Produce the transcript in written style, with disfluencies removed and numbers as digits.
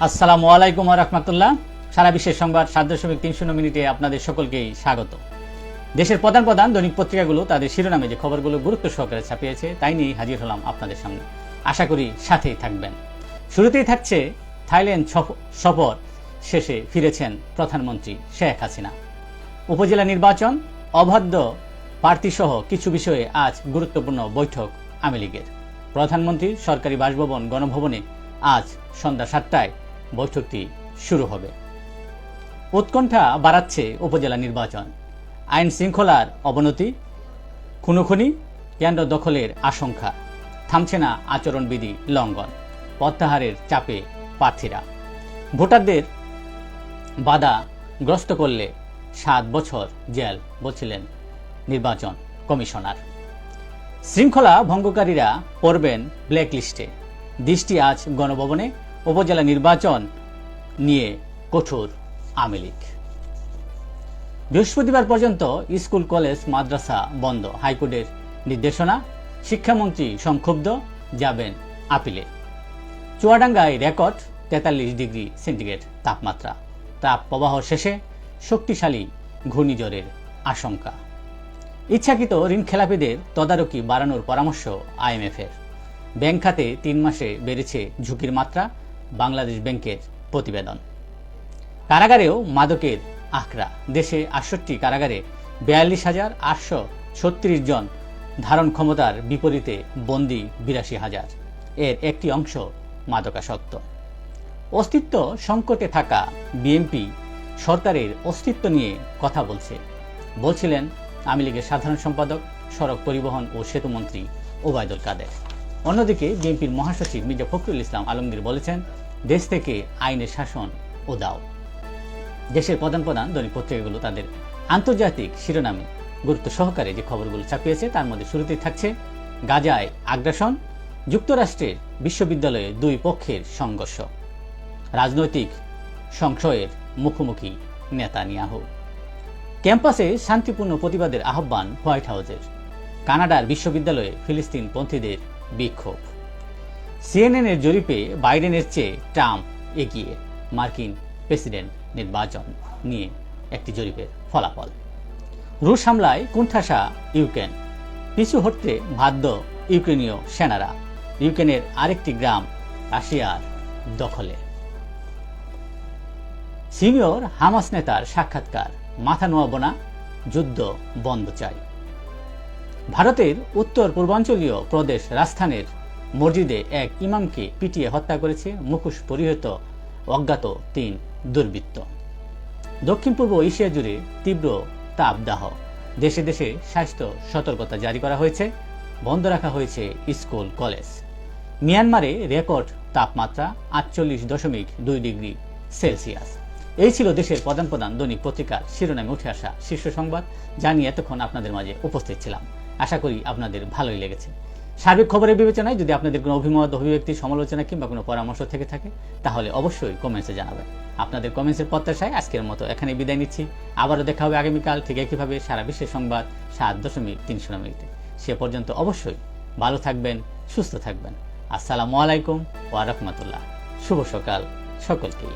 আসসালামু আলাইকুম ওয়া রাহমাতুল্লাহ। সারা বিশ্বের সংবাদ ৭.৩০ মিনিটে আপনাদের সকলকেই স্বাগত। দেশের প্রধান প্রধান দৈনিক পত্রিকাগুলো তাদের শিরোনামে যে খবরগুলো গুরুত্ব সহকারে ছাপিয়েছে তাই নিয়ে হাজির হলাম আপনাদের সামনে। আশা করি সাথেই থাকবেন। শুরুতেই থাকছে থাইল্যান্ড সফর শেষে ফিরেছেন প্রধানমন্ত্রী শেখ হাসিনা। উপজেলা নির্বাচন, অবাধ্য প্রার্থীসহ কিছু বিষয়ে আজ গুরুত্বপূর্ণ বৈঠক আওয়ামী লীগের। প্রধানমন্ত্রীর সরকারি বাসভবন গণভবনে আজ সন্ধ্যা ৭টায় বৈঠকটি শুরু হবে। উৎকণ্ঠা বাড়াচ্ছে উপজেলা নির্বাচন, আইন শৃঙ্খলার অবনতি, খুনোখুনি, কেন্দ্র দখলের আশঙ্কা, থামছে না আচরণবিধি লঙ্ঘন, প্রত্যাহারের চাপে প্রার্থীরা, ভোটারদের বাধাগ্রস্ত করলে ৭ বছর জেল বলছিলেন নির্বাচন কমিশনার। শৃঙ্খলা ভঙ্গকারীরা পড়বেন ব্ল্যাকলিস্টে, দৃষ্টি আজ গণভবনে। উপজেলা নির্বাচন নিয়ে কঠোর আওয়ামী লীগ। বৃহস্পতিবার পর্যন্ত স্কুল কলেজ মাদ্রাসা বন্ধ, হাইকোর্টের নির্দেশনা। শিক্ষামন্ত্রী সংক্ষুব্ধ, যাবেন আপিলে। চুয়াডাঙ্গায় রেকর্ড ৪৩ ডিগ্রি সেন্টিগ্রেড তাপমাত্রা। তাপ প্রবাহ শেষে শক্তিশালী ঘূর্ণিঝড়ের আশঙ্কা। ইচ্ছাকৃত ঋণ খেলাপিদের তদারকি বাড়ানোর পরামর্শ আইএমএফের। ব্যাংক খাতে ৩ মাসে বেড়েছে ঝুঁকির মাত্রা, বাংলাদেশ ব্যাংকের প্রতিবেদন। কারাগারেও মাদকের আখড়া, দেশে ৬৮ কারাগারে ৪২,৮৩৬ জন ধারণ ক্ষমতার বিপরীতে বন্দী ৮২,০০০। এর একটি অংশ মাদকাসক্ত। অস্তিত্ব সংকটে থাকা বিএনপি সরকারের অস্তিত্ব নিয়ে কথা বলছিলেন আওয়ামী লীগের সাধারণ সম্পাদক, সড়ক পরিবহন ও সেতুমন্ত্রী ওবায়দুল কাদের। অন্যদিকে বিএনপির মহাসচিব মির্জা ফখরুল ইসলাম আলমগীর বলেছেন, দেশ থেকে আইনের শাসন উধাও। দেশের প্রধান প্রধান দৈনিক পত্রিকাগুলো তাদের আন্তর্জাতিক শিরোনামে গুরুত্ব সহকারে যে খবরগুলো ছাপিয়েছে তার মধ্যে শুরুতেই থাকছে গাজায় আগ্রাসন, যুক্তরাষ্ট্রের বিশ্ববিদ্যালয়ে দুই পক্ষের সংঘর্ষ, রাজনৈতিক সংশয়ের মুখোমুখি নেতানিয়াহু, ক্যাম্পাসে শান্তিপূর্ণ প্রতিবাদের আহ্বান হোয়াইট হাউসের, কানাডার বিশ্ববিদ্যালয়ে ফিলিস্তিনপন্থীদের বিক্ষোভ, সিএনএনের জরিপে বাইডেনের চেয়ে ট্রাম্প এগিয়ে, মার্কিন প্রেসিডেন্ট নির্বাচন নিয়ে একটি জরিপের ফলাফল, রুশ হামলায় কোণঠাসা ইউক্রেন, পিছু হটতে বাধ্য ইউক্রেনীয় সেনারা, ইউক্রেনের আরেকটি গ্রাম রাশিয়ার দখলে, সিনিয়র হামাস নেতার সাক্ষাৎকার, মাথা নোয়াব না, যুদ্ধ বন্ধ চাই। ভারতের উত্তর পূর্বাঞ্চলীয় প্রদেশ রাজস্থানের মসজিদে এক ইমামকে পিটিয়ে হত্যা করেছে মুখোশ পরিহিত অজ্ঞাত ৩ দুর্বৃত্ত। দক্ষিণ পূর্ব এশিয়া জুড়ে তীব্র তাপদাহ, দেশে দেশে স্বাস্থ্য সতর্কতা জারি করা হয়েছে, বন্ধ রাখা হয়েছে স্কুল কলেজ। মিয়ানমারে রেকর্ড তাপমাত্রা ৪৮.২ ডিগ্রি সেলসিয়াস। এই ছিল দেশের প্রধান প্রধান দৈনিক পত্রিকার শিরোনামে উঠে আসা শীর্ষ সংবাদ, যা নিয়ে এতক্ষণ আপনাদের মাঝে উপস্থিত ছিলাম। আশা করি আপনাদের ভালোই লেগেছে। সার্বিক খবরের বিবেচনায় যদি আপনাদের কোনো অভিমত, অভিব্যক্তি, সমালোচনা কিংবা কোনো পরামর্শ থেকে থাকে তাহলে অবশ্যই কমেন্টসে জানাবেন। আপনাদের কমেন্টসের প্রত্যাশায় আজকের মতো এখানে বিদায় নিচ্ছি। আবারও দেখা হবে আগামীকাল ঠিক একইভাবে সারা বিশ্বের সংবাদ ৭.৩০ মিনিটে। সে পর্যন্ত অবশ্যই ভালো থাকবেন, সুস্থ থাকবেন। আসসালামু আলাইকুম ওয়া রাহমাতুল্লাহ। শুভ সকাল সকলকেই।